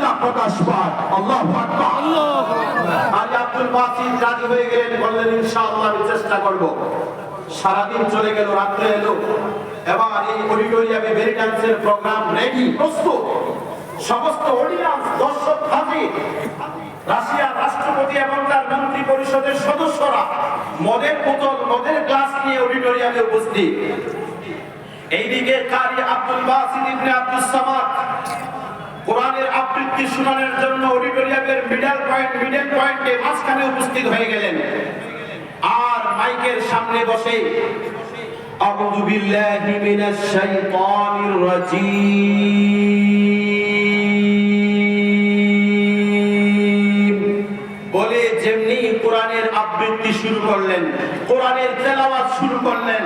মর্যাদা প্রকাশ পায়। আল্লাহু আকবার। আলী আব্দুল বাসিত রাজি হয়ে গেলেন, বললেন ইনশাআল্লাহ আমি চেষ্টা করব। সারাদিন চলে গেল, রাত্রে এলো, এবার এই অডিটোরিয়ামে বেরি ডান্সের প্রোগ্রাম রেডি, প্রস্তুত। সমস্ত অডিয়েন্স, দর্শক হাজির। রাশিয়ার রাষ্ট্রপতি এবং তার মন্ত্রী পরিষদের সদস্যরা মদের বোতল, মদের গ্লাস নিয়ে অডিটোরিয়ামে উপস্থিত। এইদিকে কারি আব্দুল বাসিত ইবনে আব্দুস সামাদ কোরআনের আবৃত্তি শোনানোর জন্য অডিটোরিয়ামের মিডল পয়েন্টে মাঝখানে উপস্থিত হয়ে গেলেন। আর মাইকের সামনে বসে আউযু বিল্লাহি মিনাশ শাইতানির রাজীম বলে যেমনি কোরআনের আবৃত্তি শুরু করলেন, কোরআনের তেলাওয়াত শুরু করলেন,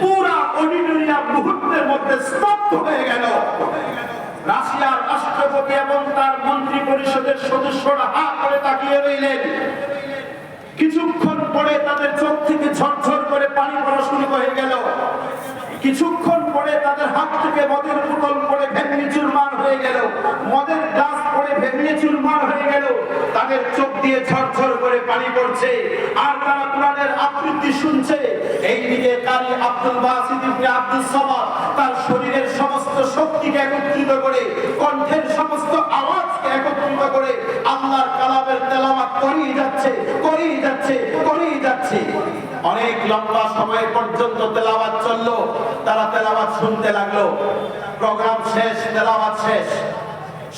পুরা অডিটোরিয়াম মুহূর্তের মধ্যে স্তব্ধ হয়ে গেল। রাশিয়ার রাষ্ট্রপতি এবং তার মন্ত্রী পরিষদের সদস্যরা হা করে তাকিয়ে রইলেন। কিছুক্ষণ পরে তাদের চোখ থেকে ঝরঝর করে পানি পড়া শুরু হয়ে গেল। কিছুক্ষণ পরে তাদের হাত থেকে মদের বোতল পড়ে ভেঙে চুরমার হয়ে গেল, মদের গ্লাস পড়ে ভেঙে চুরমার হয়ে গেল। তাদের চোখ দিয়ে ঝরঝর করে পানি পড়ছে, আর তারা কোরআনের আবৃত্তি শুনছে। এইদিকে কারি আব্দুল বাসিত ইবনে আব্দুস সামাদ তার শরীরের সমস্ত শক্তিকে একত্রিত করে, কণ্ঠের সমস্ত আওয়াজকে একত্রিত করে আল্লাহর কালামের তেলাওয়াত করেই যাচ্ছে, করেই যাচ্ছে, করেই যাচ্ছে। অনেক লম্বা সময় পর্যন্ত তেলাওয়াত চললো। তারা তেলাওয়াত শুনতে লাগলো। প্রোগ্রাম শেষ, তেলাওয়াত শেষ।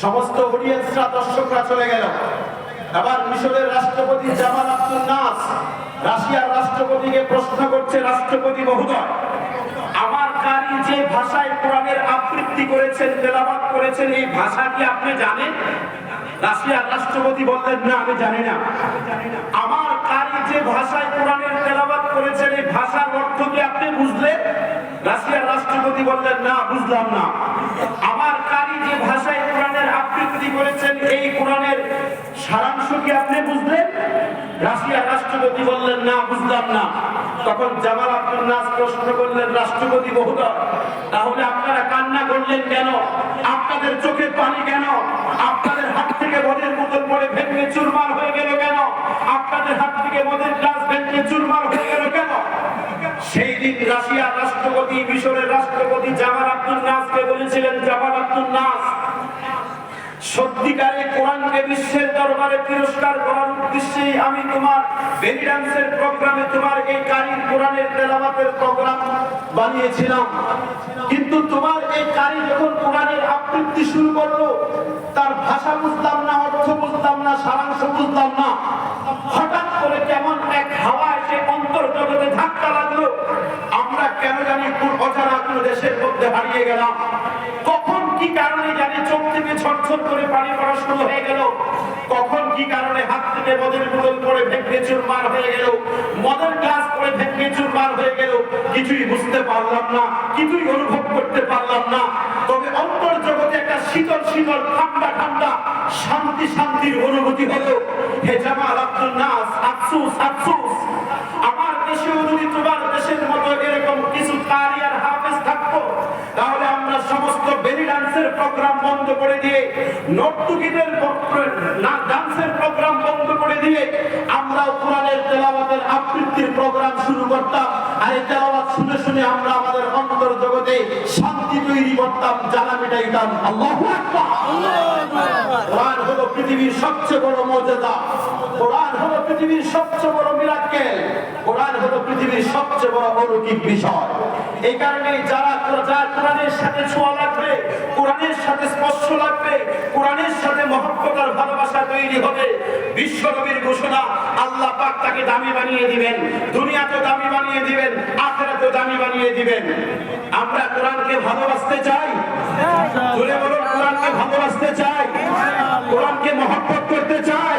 সমস্ত অডিয়েন্সরা, দর্শকরা চলে গেল। আবার মিশরের রাষ্ট্রপতি জামাল আব্দুল নাস রাশিয়ার রাষ্ট্রপতিকে প্রশ্ন করছে, রাষ্ট্রপতি মহোদয়, আমার কারি যে ভাষায় কোরআনের আবৃত্তি করেছেন, তেলাওয়াত করেছেন, এই ভাষা কি আপনি জানেন? রাশিয়ার রাষ্ট্রপতি বললেন, না আমি জানি না। আমার কারি যে ভাষায় কোরআনের তেলাওয়াত করেছেন, এই ভাষার অর্থ কি আপনি বুঝলেন? রাশিয়ার রাষ্ট্রপতি বললেন, না বুঝলাম না। আমার কারি যে ভাষায় কোরআনের আবৃত্তি করেছেন, এই কোরআনের সারাংশ কি আপনি বুঝলেন? রাশিয়ার রাষ্ট্রপতি বললেন, না বুঝলাম না। তখন জামাল আব্দুল নাস প্রশ্ন করলেন, রাষ্ট্রপতি মহোদয়, তাহলে আপনারা কান্না করলেন কেন? আপনাদের চোখে পানি কেন? আপনাদের হাত থেকে মদের বোতল পড়ে ভেঙে চুরমার হয়ে গেল কেন? আপনাদের হাত থেকে মদের গ্লাস ভেঙে চুরমার হয়ে গেল কেন? সেই দিন রাশিয়ার রাষ্ট্রপতি মিশরের রাষ্ট্রপতি জামাল আব্দুল নাসকে বলেছিলেন, জামাল আব্দুল নাস, সত্যিকারে কোরআনকে বিশ্বের দরবারে তিরস্কার করার উদ্দেশ্যে আমি তোমার বেলি ডান্সের প্রোগ্রামে তোমার এই কারির কোরআনের তেলাওয়াতের প্রোগ্রাম বানিয়েছিলাম। কিন্তু তোমার এই কারি যখন কোরআনের আবৃত্তি শুরু করলো, তার ভাষা বুঝলাম না, অর্থ বুঝলাম না, সারাংশ বুঝলাম না। হঠাৎ করে কেমন এক হাওয়া এসে অন্তর্জগতে ধাক্কা লাগলো। আমরা কেন জানি অজানা কোনো দেশের মধ্যে হারিয়ে গেলাম। কখন কি কারণে জানি চোখ থেকে ছটছট করে পানি পড়া শুরু হয়ে গেল। কখন কি কারণে হাত থেকে মদের বোতল পড়ে ভেঙে চুরমার হয়ে গেল, মদের গ্লাস পড়ে ভেঙে চুরমার হয়ে গেল। কিছুই বুঝতে পারলাম না, কিছুই অনুভব করতে পারলাম না। তবে অন্তর্জগতে একটা শীতল শীতল, ঠান্ডা ঠান্ডা, শান্তি শান্তির অনুভূতি হলো। হে জামাল আব্দুল নাস, আফসোস আফসোস, আমার দেশেও যদি তোমার দেশের মতো এরকম কিছু কারি আর হাফেজ থাকতো, তাহলে আমরা সমস্ত বেলি ডান্সের প্রোগ্রাম বন্ধ করে দিয়ে, নর্তকীদের ডান্সের প্রোগ্রাম বন্ধ করে দিয়ে আমরা কোরআনের তেলাওয়াতের আবৃত্তির প্রোগ্রাম শুরু করতাম। আর এই তেলাওয়াত শুনে শুনে আমরা আমাদের অন্তর জগতে শান্তি তৈরি করতাম, জ্বালা মেটাইতাম। আল্লাহু আকবার। কোরআন হলো পৃথিবীর সবচেয়ে বড় মর্যাদা। কোরআন হলো পৃথিবীর সবচেয়ে বড় মিরাক্কেল। কোরআন হলো পৃথিবীর সবচেয়ে বড় অলৌকিক বিষয়। এই কারণে যারা কোরআনের সাথে ছোঁয়া লাগবে, কোরআনের সাথে স্পর্শ লাগবে, কোরআনের সাথে মহব্বত আর ভালোবাসা তৈরি হবে, বিশ্বনবীর ঘোষণা, আল্লাহ পাক তাকে দামি বানিয়ে দিবেন, দুনিয়াতেও দামি বানিয়ে দিবেন, আখিরাতেও দামি বানিয়ে দিবেন। আমরা কোরআনকে ভালোবাসতে চাই, জোরে বলুন, কোরআনকে ভালোবাসতে চাই, কোরআনকে মহব্বত করতে চাই,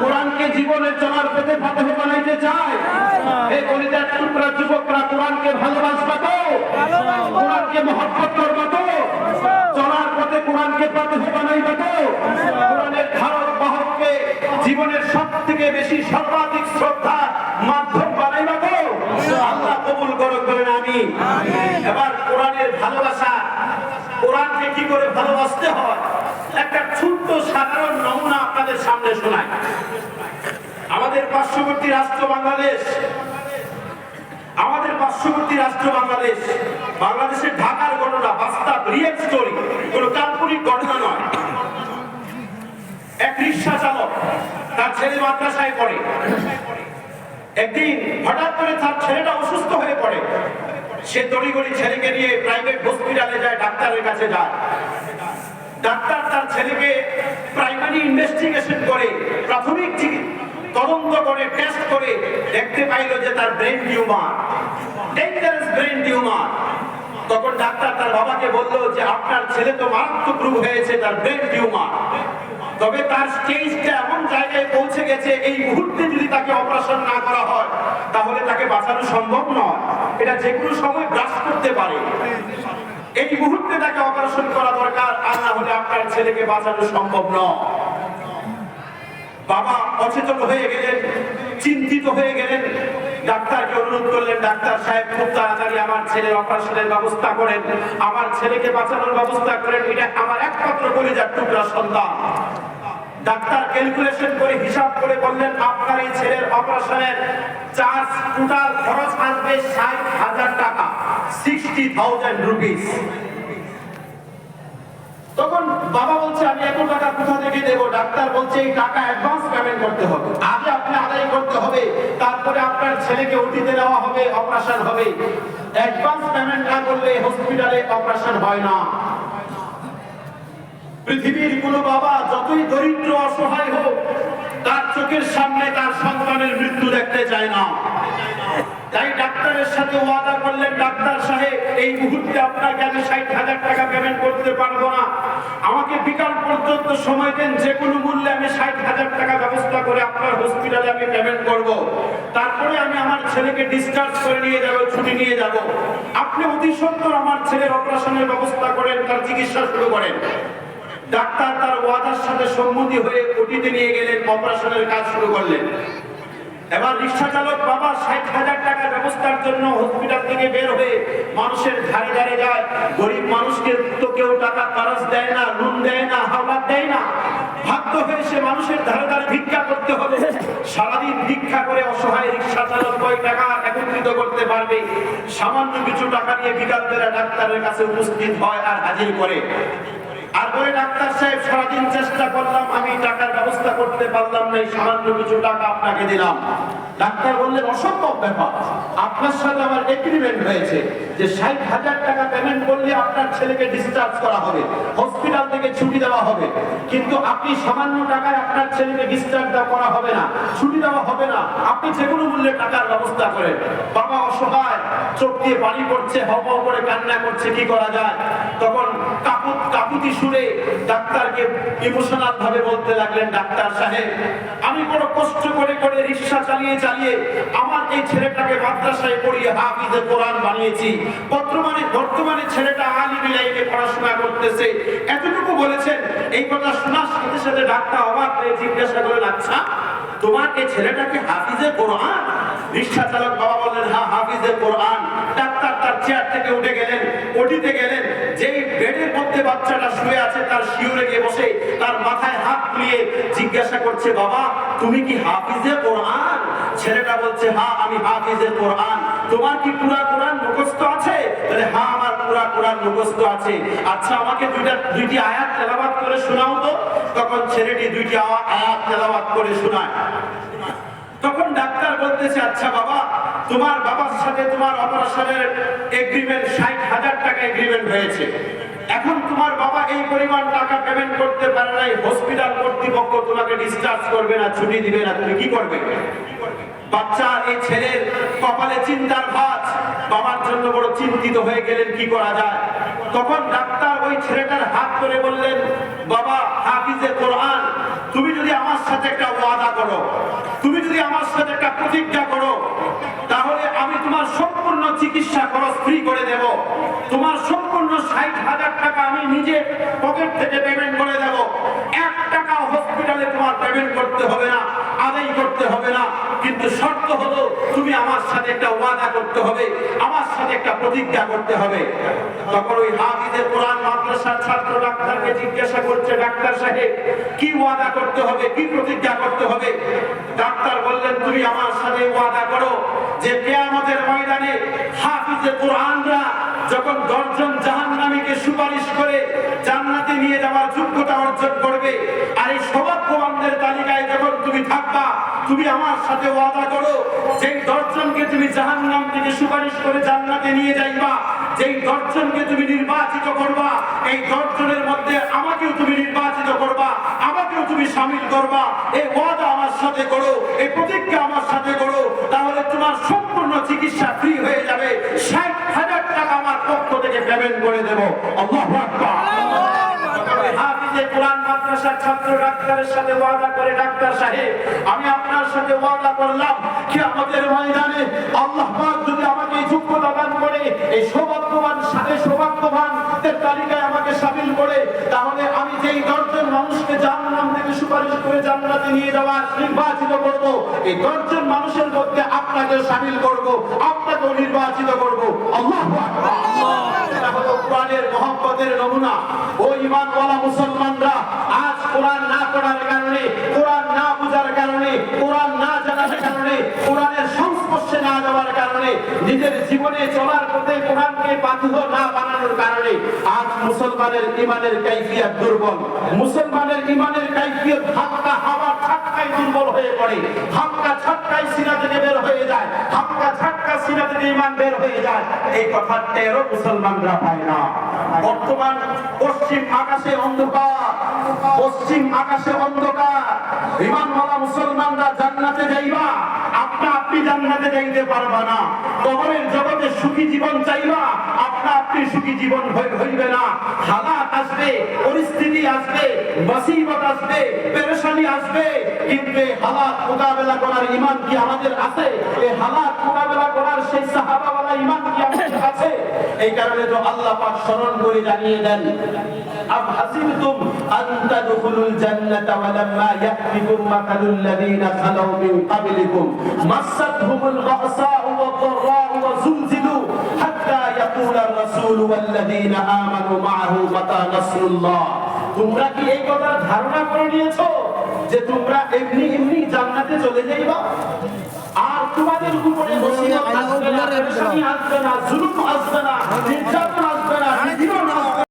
কোরআনকে জীবনের চলার পথে ফাতেহ বানাইতে চাই। এই কলিজার টুকরা যুবকরা কোরআনকে ভালোবাসবা তো? কোরআনকে মহব্বত করবা তো? চলার পথে কোরআনকে ফাতেহ বানাইবা তো? কোরআনের ধারক বাহককে জীবনের সবথেকে বেশি সর্বাধিক শ্রদ্ধা মাধ্যম বানাইবা তো? আল্লাহ কবুল করুক, বলেন আমিন। এবার কোরআনের ভালোবাসা, কোরআনকে কি করে ভালোবাসতে হয়, একটা ছোট্ট সাধারণ নমুনা আপনাদের সামনে শোনাই। আমাদের পার্শ্ববর্তী রাষ্ট্র বাংলাদেশ, বাংলাদেশের ঢাকার ঘটনা, বাস্তব রিয়েল স্টোরি, কোনো কাল্পনিক ঘটনা নয়। এক রিক্সা চালক, তার ছেলে মাদ্রাসায় পড়ে। একদিন হঠাৎ করে তার ছেলেটা অসুস্থ হয়ে পড়ে। সে তড়িঘড়ি ছেলেকে নিয়ে প্রাইভেট হসপিটালে যায়, ডাক্তারের কাছে যায়। ডাক্তার তার ছেলেকে প্রাইমারি ইনভেস্টিগেশন করে, প্রাথমিক তদন্ত করে, টেস্ট করে দেখতে পাইল যে তার brain tumour, dangerous brain tumour. তখন ডাক্তার তার বাবাকে বলল যে আপনার ছেলে তো মারাত্মক রোগ হয়েছে, তার ব্রেন টিউমার। তবে তার স্টেজটা এমন জায়গায় পৌঁছে গেছে, এই মুহূর্তে যদি তাকে অপারেশন না করা হয় তাহলে তাকে বাঁচানো সম্ভব নয়। এটা যে কোনো সময় ব্রাশ করতে পারে। এই মুহূর্তে তাকে অপারেশন করা দরকার, আর না হলে আপনার ছেলেকে বাঁচানো সম্ভব নয়। বাবা অচেতন হয়ে গেলেন, চিন্তিত হয়ে গেলেন। ডাক্তারকে অনুরোধ করলেন, ডাক্তার সাহেব খুব তাড়াতাড়ি আমার ছেলের অপারেশনের ব্যবস্থা করেন, আমার ছেলেকে বাঁচানোর ব্যবস্থা করেন, এটা আমার একমাত্র কলিজার টুকরা সন্তান। ডাক্তার ক্যালকুলেশন করে হিসাব করে বললেন আপনার এই ছেলের অপারেশনের চার্জ টোটাল খরচ আসবে ৬০,০০০ টাকা, 60,000 রুপিস। তখন বাবা বলছে আমি এত টাকা কোথা থেকে দেবো? ডাক্তার বলছে এই টাকা অ্যাডভান্স পেমেন্ট করতে হবে, আগে আপনি আদায় করতে হবে, তারপরে আপনার ছেলেকে ওটিতে নেওয়া হবে, অপারেশন হবে। অ্যাডভান্স পেমেন্ট না করলে হসপিটালে অপারেশন হয় না। পৃথিবীর কোন বাবা যতই দরিদ্র অসহায় হোক, তার চোখের সামনে তার সন্তানের মৃত্যু দেখতে চায় না। তাই ডাক্তারের সাথে ওয়াদা করলেন, ডাক্তার সাহেব এই মুহূর্তে আপনাকে আমি ৬০,০০০ টাকা পেমেন্ট করতে পারবো না, আমাকে বিকাল পর্যন্ত সময় দেন, যে কোনো মূল্যে আমি ৬০,০০০ টাকা ব্যবস্থা করে আপনার হসপিটালে আমি পেমেন্ট করব। তারপরে আমি আমার ছেলেকে ডিসচার্জ করে নিয়ে যাব, ছুটি নিয়ে যাব। আপনি অতি সত্বর আমার ছেলের অপারেশনের ব্যবস্থা করেন, তার চিকিৎসা শুরু করেন। ডাক্তার তার ওয়াদার সাথে সম্মতি হয়ে ওটিতে নিয়ে গেলেন, অপারেশনের কাজ শুরু করলেন। এবার রিক্সা চালক বাবা ৬০,০০০ টাকার ব্যবস্থার জন্য হসপিটাল থেকে বের হয়ে মানুষের ধারে ধারে যায়। গরিব মানুষকে তো কেউ টাকা খরচ দেয় না, নুন দেয় না, হাওলাত দেয় না। বাধ্য হয়ে সে মানুষের ধারে ধারে ভিক্ষা করতে হবে। সারাদিন ভিক্ষা করে অসহায় রিক্সা চালক কয় টাকা একত্রিত করতে পারবে? সামান্য কিছু টাকা নিয়ে বিকাল বেলা ডাক্তারের কাছে উপস্থিত হয় আর হাজির করে। আর বলে ডাক্তার সাহেব সারাদিন চেষ্টা করলাম, আমি টাকার ব্যবস্থা করতে পারলাম না, সামান্য কিছু টাকা আপনাকে দিলাম। ডাক্তার বললেন অসম্ভব ব্যাপার, আপনার সাথে আমার এগ্রিমেন্ট হয়েছে যে ৬০,০০০ টাকা পেমেন্ট করলে আপনার ছেলেকে ডিসচার্জ করা হবে, হসপিটাল থেকে ছুটি দেওয়া হবে, কিন্তু আপনি সামান্য টাকায় আপনার ছেলেকে ডিসচার্জ করা হবে না, ছুটি দেওয়া হবে না, আপনি যে কোনো মূল্যে টাকার ব্যবস্থা করেন। বাবা অসহায়, চোখ দিয়ে পানি পড়ছে, হাউ হাউ করে কান্না করছে, কি করা যায়? তখন কাকুতি সুরে ডাক্তারকে ইমোশনাল ভাবে বলতে লাগলেন, ডাক্তার সাহেব আমি বড় কষ্ট করে করে রিক্সা চালিয়ে চালিয়ে আমার এই ছেলেটাকে মাদ্রাসায় পড়িয়ে হাফিজে কোরআন বানিয়েছি, বর্তমানে ছেলেটা আলিম লাইনে পড়াশোনা করতেছে, এতটুকু বলেছেন। এই কথা শোনার সাথে সাথে ডাক্তার অবাক হয়ে জিজ্ঞাসা করলেন, আচ্ছা তোমার এই ছেলেটাকে হাফিজে কোরআন? রিক্সা চালক বাবা বললেন হ্যাঁ, হাফিজে কোরআন। ডাক্তার তার চেয়ার থেকে উঠে গেলেন, ওটিতে গেলেন, যেই বেডের মধ্যে বাচ্চাটা শুয়ে আছে তার শিউরে গিয়ে বসে তার মাথায় হাত দিয়ে জিজ্ঞাসা করছে, বাবা তুমি কি হাফিজে কোরআন? ছেলেটা বলছে হ্যাঁ আমি হাফিজে কোরআন। তোমার কি পুরা কোরআন মুখস্থ আছে? বলে হ্যাঁ আমার পুরা কোরআন মুখস্থ আছে। আচ্ছা আমাকে দুইটি আয়াত তেলাওয়াত করে শোনাও তো। তখন ছেলেটি দুইটি আয়াত তেলাওয়াত করে শোনায়। তখন ডাক্তার বলতেছে, আচ্ছা বাবা তোমার বাবার সাথে তোমার অপারেশনের এগ্রিমেন্ট ৬০,০০০ টাকা এগ্রিমেন্ট হয়েছে, এখন তোমার বাবা এই পরিমাণ টাকা পেমেন্ট করতে পারে নাই, হসপিটাল কর্তৃপক্ষ তোমাকে ডিসচার্জ করবে না, ছুটি দিবে না, তুমি কি করবে? বাচ্চা এই ছেলের কপালে চিন্তার ভাঁজ, বাবার জন্য বড় চিন্তিত হয়ে গেলেন, কি করা যায়? তখন ডাক্তার ওই ছেলেটার হাত ধরে বললেন, বাবা হাফিজে কোরআন তুমি যদি আমার সাথে একটা ওয়াদা করো, তুমি যদি আমার সাথে একটা প্রতিজ্ঞা করো, তাহলে আমি তোমার সম্পূর্ণ চিকিৎসা খরচ ফ্রি করে দেব, তোমার সম্পূর্ণ ৬০,০০০ টাকা আমি নিজে পকেট থেকে পেমেন্ট করে দেব, ১ টাকা হসপিটালে তোমার পেমেন্ট করতে হবে না, আদায় করতে হবে না, কিন্তু শর্ত হলো তুমি আমার সাথে একটা ওয়াদা করতে হবে, আমার সাথে একটা প্রতিজ্ঞা করতে হবে। তখন ওই হাফিজে কোরআন মাদ্রাসার ছাত্র ডাক্তারকে জিজ্ঞাসা করছে, ডাক্তার সাহেব কি ওয়াদা করতে হবে, কি প্রতিজ্ঞা করতে হবে? ডাক্তার বললেন, তুমি আমার সাথে ওয়াদা করো যে কিয়ামতের ময়দানে হাফিজে কোরআনরা যখন 10 জন জাহান্নামীকে সুপারিশ করে জান্নাতে নিয়ে যাওয়ার যোগ্যতা অর্জন করবে, আর এই সৌভাগ্যবানদের তালিকায় যখন তুমি থাকবা, তুমি আমার সাথে ওয়াদা করো যে 10 জনকে তুমি জাহান্নাম থেকে সুপারিশ করে জান্নাতে নিয়ে যাইবা, যেই 10 জনকে তুমি নির্বাচিত করবা, এই 10 জনের মধ্যে আমাকেও তুমি নির্বাচিত করবা, আমাকেও তুমি শামিল করবা। এই ওয়াদা আমার সাথে করো, এই প্রতিজ্ঞা আমার সাথে করো, তাহলে তোমার সম্পূর্ণ চিকিৎসা ফ্রি হয়ে যাবে। 60,000 টাকা আমার পক্ষ থেকে পেমেন্ট করে দেব। আল্লাহু আকবার। হাফিজে কোরআন মাদ্রাসার ছাত্র ডাক্তারের সাথে ওয়াদা করে, ডাক্তার সাহেব আমি আপনার সাথে ওয়াদা করলাম কিয়ামতের ময়দানে আল্লাহ পাক যদি আমাকে যোগ্যতা দান করে এই সৌভাগ্যবানদের তালিকায় আমাকে শামিল করে, তাহলে আমি যেই 10 জন মানুষকে জাহান্নাম থেকে সুপারিশ করে জান্নাতে নিয়ে যাওয়ার নির্বাচিত করব, এই 10 জন মানুষের মধ্যে আপনাকে শামিল করব, আপনাকেও নির্বাচিত করব। আল্লাহু আকবার। এটা হলো কোরআনের মহব্বতের নমুনা। ও ঈমানওয়ালা মুসলমানরা, আজ কোরআন না পড়ার কারণে, কোরআন না বুঝার কারণে, কোরআন না জানার কারণে, কোরআনের সংস্পর্শে না যাওয়ার কারণে, নিজের জীবনে চলার পথে কোরআনকে বাধ্য না বানানোর কারণে আজ মুসলমানের ঈমানের কাইফিয়ত দুর্বল। মুসলমানের ঈমানের কাইফিয়ত হালকা হাওয়ার ঝটকায় দুর্বল হয়ে পড়ে, হালকা ঝটকায় সিনা থেকে বের হয়ে যায়, হালকা ঝটকা সিনা থেকে ঈমান বের হয়ে যায়। এই কথা টেরও মুসলমানরা পায় না। বর্তমান পশ্চিম আকাশে অন্ধকার, পশ্চিম আকাশে অন্ধকার। ঈমানওয়ালা মুসলমানরা জান্নাতে যাইবা, আপনি জান্নাতে যাইতে পারবা না। কবরের জগতে সুখী জীবন চাইবা, আপনি সুখী জীবন হইবে না। হালাত আসবে, পরিস্থিতি আসবে, মুসিবত আসবে, পেরেশানি আসবে, কিন্তু এই হালাত মোকাবেলা করার ঈমান কি আমাদের আছে? এই হালাত মোকাবেলা করার সেই সাহাবাওয়ালা ঈমান কি আমাদের আছে? এই কারণে তো আল্লাহ পাক স্মরণ করে জানিয়ে দেন, আম হাসিবতুম আন তাদখুলুল জান্নাতা ওয়া লাম্মা ইয়াতিকুম মাসালুল লাযীনা খালাউ মিন ক্বাবলিকুম মাসাতহুমুল বাসাউ ওয়াদ-দাররাউ ওয়া যুলজিলু হাত্তা ইয়াকুলার রাসূলু ওয়াল লাযীনা আমানু মা'আহু মাতা নাসরুল্লাহ। তোমরা কি এই কথার ধারণা করে নিয়েছো যে তোমরা এমনি জান্নাতে চলে যাইবা, আর তোমাদের উপরে মুসিবত আসবে না, পেরেশানি আসবে না, জুলুম আসবে না, নির্যাতন আসবে না, নিপীড়ন আসবে